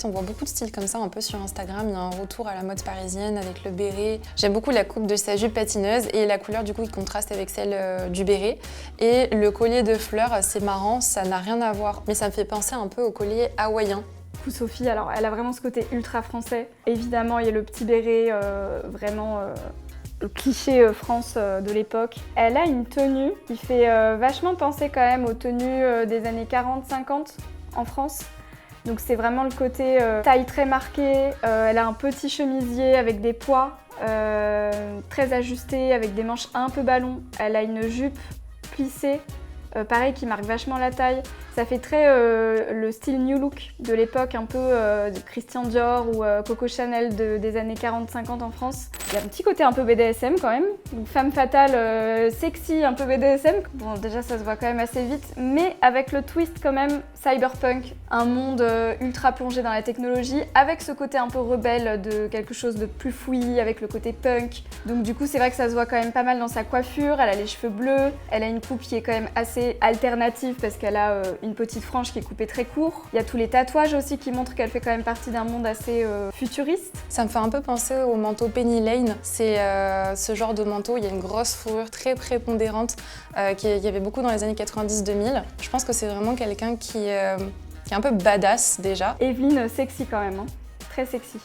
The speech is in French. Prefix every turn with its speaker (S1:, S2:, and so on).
S1: on voit beaucoup de styles comme ça un peu sur Instagram. Il y a un retour à la mode parisienne avec le béret. J'aime beaucoup la coupe de sa jupe patineuse et la couleur du coup il contraste avec celle du béret. Et le collier de fleurs, c'est marrant, ça n'a rien à voir, mais ça me fait penser un peu au collier hawaïen.
S2: Sophie, alors elle a vraiment ce côté ultra français. Évidemment, il y a le petit béret, vraiment le cliché France de l'époque. Elle a une tenue qui fait vachement penser quand même aux tenues des années 40-50 en France. Donc c'est vraiment le côté taille très marquée. Elle a un petit chemisier avec des pois très ajustés, avec des manches un peu ballon. Elle a une jupe plissée. Pareil, qui marque vachement la taille. Ça fait très le style New Look de l'époque, un peu de Christian Dior ou Coco Chanel des années 40-50 en France. Il y a un petit côté un peu BDSM quand même. Donc, femme fatale, sexy, un peu BDSM. Bon, déjà ça se voit quand même assez vite, mais avec le twist quand même cyberpunk. Un monde ultra plongé dans la technologie, avec ce côté un peu rebelle de quelque chose de plus fouillis, avec le côté punk. Donc du coup, c'est vrai que ça se voit quand même pas mal dans sa coiffure. Elle a les cheveux bleus, elle a une coupe qui est quand même assez alternative parce qu'elle a une petite frange qui est coupée très court. Il y a tous les tatouages aussi qui montrent qu'elle fait quand même partie d'un monde assez futuriste.
S1: Ça me fait un peu penser au manteau Penny Lane. C'est ce genre de manteau, il y a une grosse fourrure très prépondérante qu'il y avait beaucoup dans les années 90-2000. Je pense que c'est vraiment quelqu'un qui est un peu badass déjà.
S2: Evelyne, sexy quand même, hein. Très sexy.